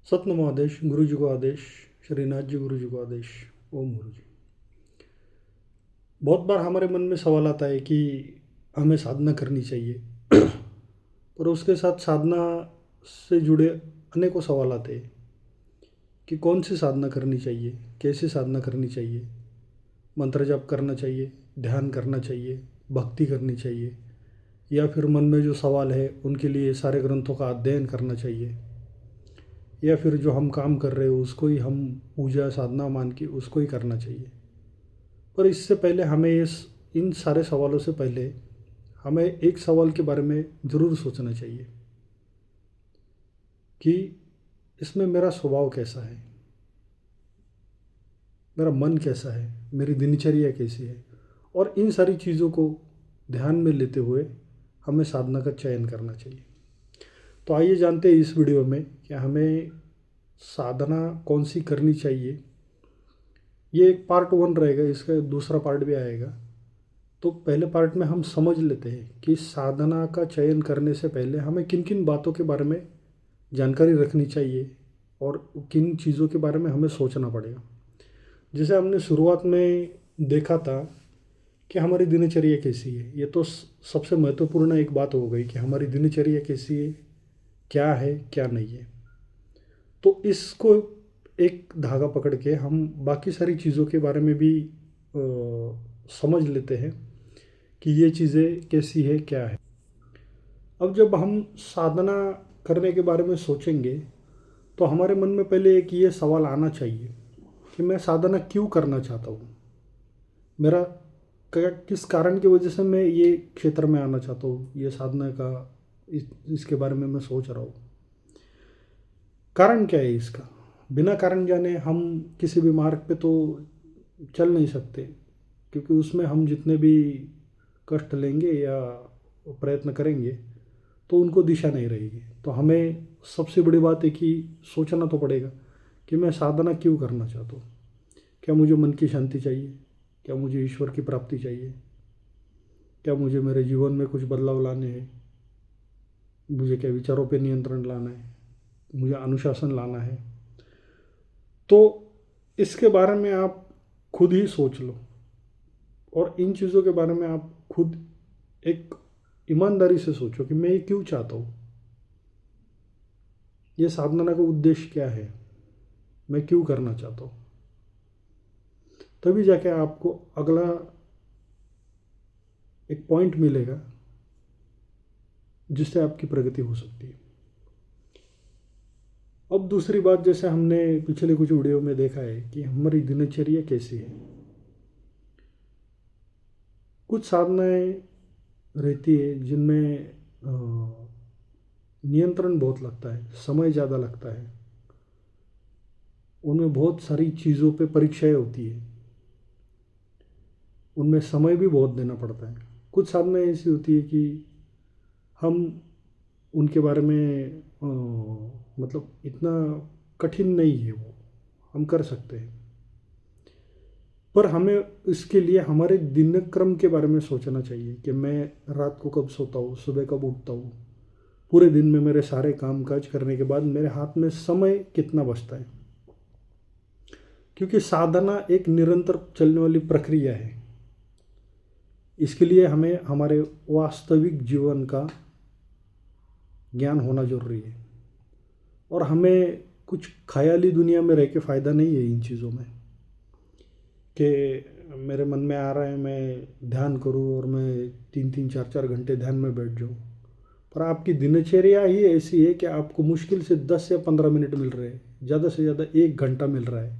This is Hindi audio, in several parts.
सतनाम आदेश, गुरु जी को आदेश, श्रीनाथ जी गुरु जी को आदेश। ओम गुरु जी। बहुत बार हमारे मन में सवाल आता है कि हमें साधना करनी चाहिए, पर उसके साथ साधना से जुड़े अनेकों सवाल आते हैं कि कौन सी साधना करनी चाहिए, कैसी साधना करनी चाहिए, मंत्र जाप करना चाहिए, ध्यान करना चाहिए, भक्ति करनी चाहिए, या फिर मन में जो सवाल है उनके लिए सारे ग्रंथों का अध्ययन करना चाहिए, या फिर जो हम काम कर रहे हो उसको ही हम पूजा साधना मान के उसको ही करना चाहिए। पर इससे पहले हमें इन सारे सवालों से पहले हमें एक सवाल के बारे में ज़रूर सोचना चाहिए कि इसमें मेरा स्वभाव कैसा है, मेरा मन कैसा है, मेरी दिनचर्या कैसी है। और इन सारी चीज़ों को ध्यान में लेते हुए हमें साधना का चयन करना चाहिए। तो आइए जानते हैं इस वीडियो में कि हमें साधना कौन सी करनी चाहिए। ये एक पार्ट 1 रहेगा, इसका दूसरा पार्ट भी आएगा। तो पहले पार्ट में हम समझ लेते हैं कि साधना का चयन करने से पहले हमें किन किन बातों के बारे में जानकारी रखनी चाहिए और किन चीज़ों के बारे में हमें सोचना पड़ेगा। जैसे हमने शुरुआत में देखा था कि हमारी दिनचर्या कैसी है, ये तो सबसे महत्वपूर्ण एक बात हो गई कि हमारी दिनचर्या कैसी है, क्या नहीं है। तो इसको एक धागा पकड़ के हम बाकी सारी चीज़ों के बारे में भी समझ लेते हैं कि ये चीज़ें कैसी है, क्या है। अब जब हम साधना करने के बारे में सोचेंगे तो हमारे मन में पहले एक ये सवाल आना चाहिए कि मैं साधना क्यों करना चाहता हूँ, मेरा किस कारण की वजह से मैं ये क्षेत्र में आना चाहता हूँ, ये साधना का इसके बारे में मैं सोच रहा हूँ। कारण क्या है इसका? बिना कारण जाने हम किसी भी मार्ग पे तो चल नहीं सकते, क्योंकि उसमें हम जितने भी कष्ट लेंगे या प्रयत्न करेंगे तो उनको दिशा नहीं रहेगी। तो हमें सबसे बड़ी बात है कि सोचना तो पड़ेगा कि मैं साधना क्यों करना चाहता हूँ। क्या मुझे मन की शांति चाहिए? क्या मुझे ईश्वर की प्राप्ति चाहिए? क्या मुझे मेरे जीवन में कुछ बदलाव लाने हैं? मुझे क्या विचारों पे नियंत्रण लाना है? मुझे अनुशासन लाना है? तो इसके बारे में आप खुद ही सोच लो और इन चीज़ों के बारे में आप खुद एक ईमानदारी से सोचो कि मैं ये क्यों चाहता हूँ, ये साधना का उद्देश्य क्या है, मैं क्यों करना चाहता हूँ। तभी जाके आपको अगला एक पॉइंट मिलेगा जिससे आपकी प्रगति हो सकती है। अब दूसरी बात, जैसे हमने पिछले कुछ वीडियो में देखा है कि हमारी दिनचर्या कैसी है। कुछ साधनाएं रहती है जिनमें नियंत्रण बहुत लगता है, समय ज़्यादा लगता है, उनमें बहुत सारी चीज़ों पे परीक्षाएं होती है, उनमें समय भी बहुत देना पड़ता है। कुछ साधनाएं ऐसी होती है कि हम उनके बारे में मतलब इतना कठिन नहीं है, वो हम कर सकते हैं। पर हमें इसके लिए हमारे दिनक्रम के बारे में सोचना चाहिए कि मैं रात को कब सोता हूँ, सुबह कब उठता हूँ, पूरे दिन में मेरे सारे काम काज करने के बाद मेरे हाथ में समय कितना बचता है। क्योंकि साधना एक निरंतर चलने वाली प्रक्रिया है। इसके लिए हमें हमारे वास्तविक जीवन का ज्ञान होना जरूरी है। और हमें कुछ ख्याली दुनिया में रह के फ़ायदा नहीं है इन चीज़ों में कि मेरे मन में आ रहा है मैं ध्यान करूं और मैं 3-3 4-4 घंटे ध्यान में बैठ जाऊं। पर आपकी दिनचर्या ही ऐसी है कि आपको मुश्किल से 10 या 15 मिनट मिल रहे हैं, ज़्यादा से ज़्यादा 1 घंटा मिल रहा है।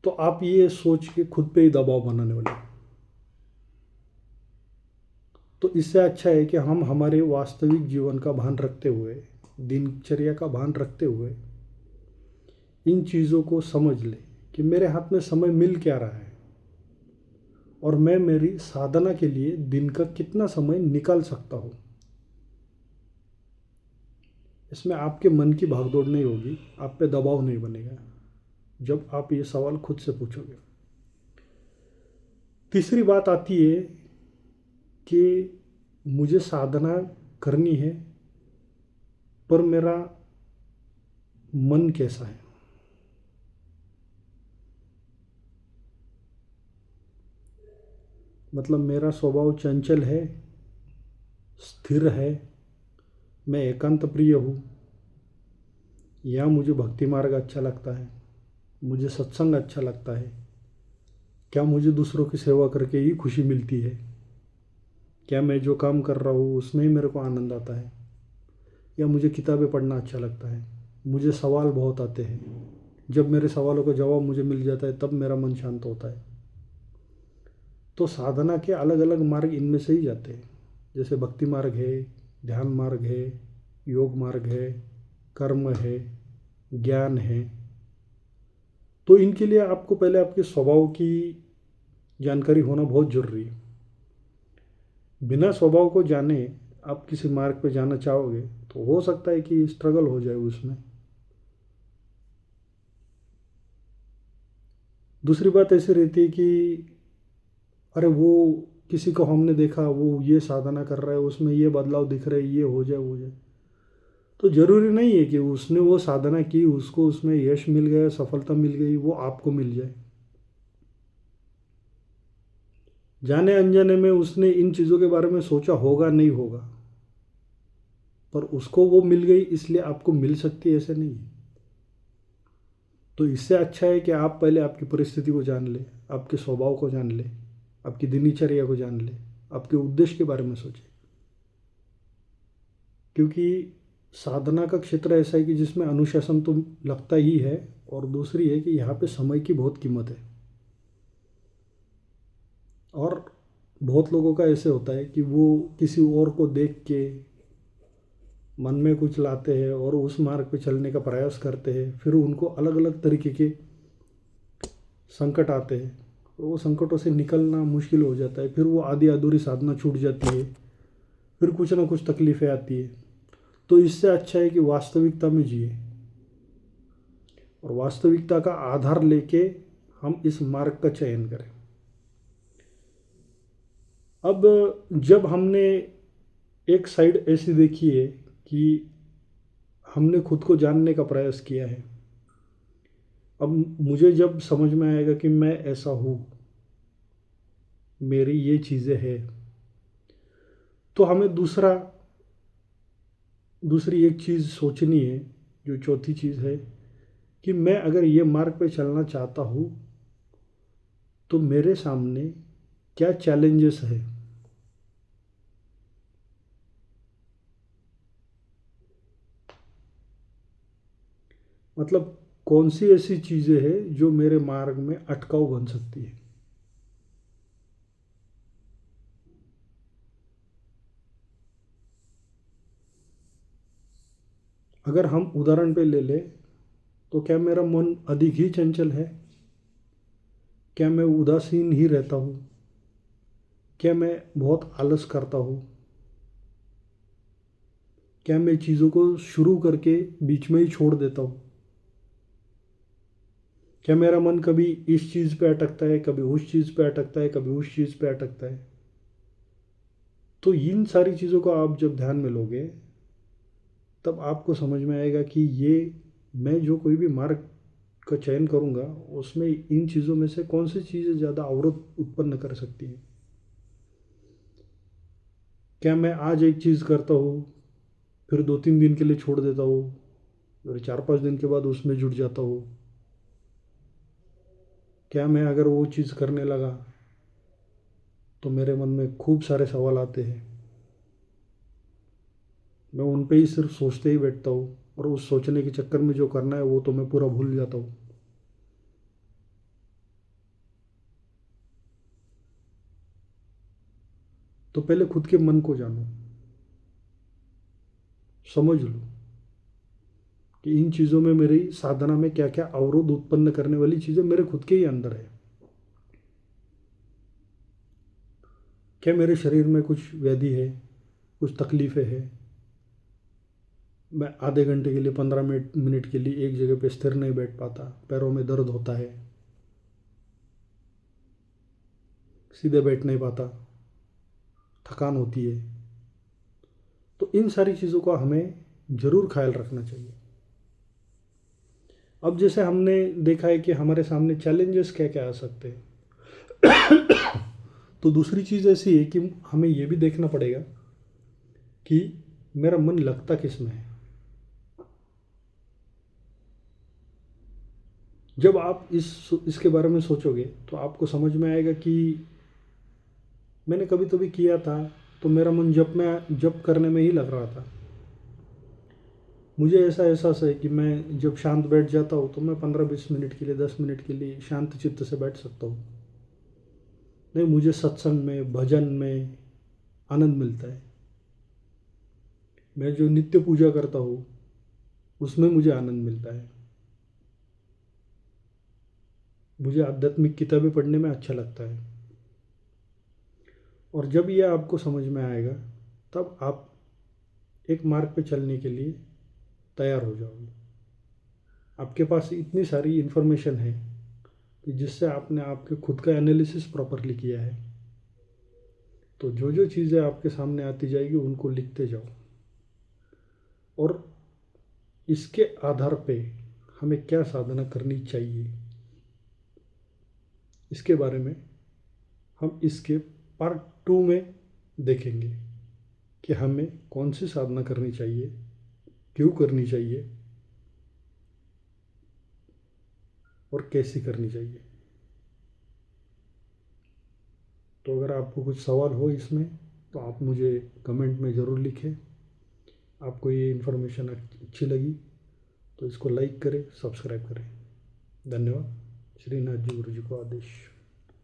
तो आप ये सोच के खुद पे ही दबाव बनाने वाले। तो इससे अच्छा है कि हम हमारे वास्तविक जीवन का भान रखते हुए, दिनचर्या का भान रखते हुए इन चीज़ों को समझ लें कि मेरे हाथ में समय मिल क्या रहा है और मैं मेरी साधना के लिए दिन का कितना समय निकाल सकता हूँ। इसमें आपके मन की भागदौड़ नहीं होगी, आप पे दबाव नहीं बनेगा जब आप ये सवाल खुद से पूछोगे। तीसरी बात आती है कि मुझे साधना करनी है पर मेरा मन कैसा है। मतलब मेरा स्वभाव चंचल है, स्थिर है, मैं एकांत प्रिय हूँ, या मुझे भक्ति मार्ग अच्छा लगता है, मुझे सत्संग अच्छा लगता है, क्या मुझे दूसरों की सेवा करके ही खुशी मिलती है, क्या मैं जो काम कर रहा हूँ उसमें ही मेरे को आनंद आता है, या मुझे किताबें पढ़ना अच्छा लगता है। मुझे सवाल बहुत आते हैं, जब मेरे सवालों का जवाब मुझे मिल जाता है तब मेरा मन शांत होता है। तो साधना के अलग अलग मार्ग इनमें से ही जाते हैं, जैसे भक्ति मार्ग है, ध्यान मार्ग है, योग मार्ग है, कर्म है, ज्ञान है। तो इनके लिए आपको पहले आपके स्वभाव की जानकारी होना बहुत ज़रूरी है। बिना स्वभाव को जाने आप किसी मार्ग पर जाना चाहोगे तो हो सकता है कि स्ट्रगल हो जाए उसमें। दूसरी बात ऐसी रहती है कि अरे वो किसी को हमने देखा वो ये साधना कर रहा है, उसमें ये बदलाव दिख रहा है, ये हो जाए वो हो जाए। तो ज़रूरी नहीं है कि उसने वो साधना की, उसको उसमें यश मिल गया, सफलता मिल गई, वो आपको मिल जाए। जाने अनजाने में उसने इन चीज़ों के बारे में सोचा होगा, नहीं होगा, पर उसको वो मिल गई इसलिए आपको मिल सकती है ऐसे नहीं है। तो इससे अच्छा है कि आप पहले आपकी परिस्थिति को जान ले, आपके स्वभाव को जान ले, आपकी दिनचर्या को जान ले, आपके उद्देश्य के बारे में सोचें। क्योंकि साधना का क्षेत्र ऐसा है कि जिसमें अनुशासन तो लगता ही है, और दूसरी है कि यहाँ पे समय की बहुत कीमत है। और बहुत लोगों का ऐसे होता है कि वो किसी और को देख के मन में कुछ लाते हैं और उस मार्ग पे चलने का प्रयास करते हैं, फिर उनको अलग अलग तरीके के संकट आते हैं, वो संकटों से निकलना मुश्किल हो जाता है, फिर वो आधी अधूरी साधना छूट जाती है, फिर कुछ ना कुछ तकलीफ़ें आती है। तो इससे अच्छा है कि वास्तविकता में जिए, और वास्तविकता का आधार लेके हम इस मार्ग का चयन करें। अब जब हमने एक साइड ऐसी देखी है कि हमने खुद को जानने का प्रयास किया है, अब मुझे जब समझ में आएगा कि मैं ऐसा हूँ, मेरी ये चीज़ें हैं, तो हमें दूसरी एक चीज़ सोचनी है, जो चौथी चीज़ है कि मैं अगर ये मार्ग पे चलना चाहता हूँ तो मेरे सामने क्या चैलेंजेस है। मतलब कौन सी ऐसी चीज़ें हैं जो मेरे मार्ग में अटकाव बन सकती है। अगर हम उदाहरण पे ले लें तो क्या मेरा मन अधिक ही चंचल है, क्या मैं उदासीन ही रहता हूँ, क्या मैं बहुत आलस करता हूँ, क्या मैं चीज़ों को शुरू करके बीच में ही छोड़ देता हूँ, क्या मेरा मन कभी इस चीज़ पे अटकता है, कभी उस चीज़ पे अटकता है, कभी उस चीज़ पे अटकता है। तो इन सारी चीज़ों को आप जब ध्यान में लोगे तब आपको समझ में आएगा कि ये मैं जो कोई भी मार्ग का चयन करूँगा उसमें इन चीज़ों में से कौन सी चीज़ें ज़्यादा अवरोध उत्पन्न कर सकती हैं। क्या मैं आज एक चीज़ करता हूँ, फिर 2-3 दिन के लिए छोड़ देता हूँ, फिर 4-5 दिन के बाद उसमें जुट जाता हूँ। क्या मैं अगर वो चीज़ करने लगा तो मेरे मन में खूब सारे सवाल आते हैं, मैं उन पे ही सिर्फ सोचते ही बैठता हूँ, और उस सोचने के चक्कर में जो करना है वो तो मैं पूरा भूल जाता हूँ। तो पहले खुद के मन को जानो, समझ लो कि इन चीज़ों में मेरी साधना में क्या क्या अवरोध उत्पन्न करने वाली चीज़ें मेरे खुद के ही अंदर है। क्या मेरे शरीर में कुछ व्याधि है, कुछ तकलीफ़ें हैं, मैं आधे घंटे के लिए 15 मिनट के लिए एक जगह पे स्थिर नहीं बैठ पाता, पैरों में दर्द होता है, सीधे बैठ नहीं पाता, थकान होती है। तो इन सारी चीज़ों का हमें ज़रूर ख्याल रखना चाहिए। अब जैसे हमने देखा है कि हमारे सामने चैलेंजेस क्या क्या आ सकते हैं, तो दूसरी चीज़ ऐसी है कि हमें ये भी देखना पड़ेगा कि मेरा मन लगता किस में है। जब आप इसके बारे में सोचोगे तो आपको समझ में आएगा कि मैंने कभी कभी किया था, तो मेरा मन जब करने में ही लग रहा था। मुझे ऐसा एहसास है कि मैं जब शांत बैठ जाता हूँ तो मैं 15-20 मिनट के लिए, 10 मिनट के लिए शांत चित्त से बैठ सकता हूँ। नहीं, मुझे सत्संग में, भजन में आनंद मिलता है। मैं जो नित्य पूजा करता हूँ उसमें मुझे आनंद मिलता है। मुझे आध्यात्मिक किताबें पढ़ने में अच्छा लगता है। और जब ये आपको समझ में आएगा तब आप एक मार्ग पे चलने के लिए तैयार हो जाओगे। आपके पास इतनी सारी इन्फॉर्मेशन है कि जिससे आपने आपके खुद का एनालिसिस प्रॉपरली किया है। तो जो जो चीज़ें आपके सामने आती जाएगी उनको लिखते जाओ, और इसके आधार पे हमें क्या साधना करनी चाहिए इसके बारे में हम इसके पार्ट 2 में देखेंगे कि हमें कौन सी साधना करनी चाहिए, क्यों करनी चाहिए और कैसी करनी चाहिए। तो अगर आपको कुछ सवाल हो इसमें तो आप मुझे कमेंट में ज़रूर लिखें। आपको ये इन्फॉर्मेशन अच्छी लगी तो इसको लाइक करें, सब्सक्राइब करें। धन्यवाद। श्रीनाथ जी गुरु जी को आदेश।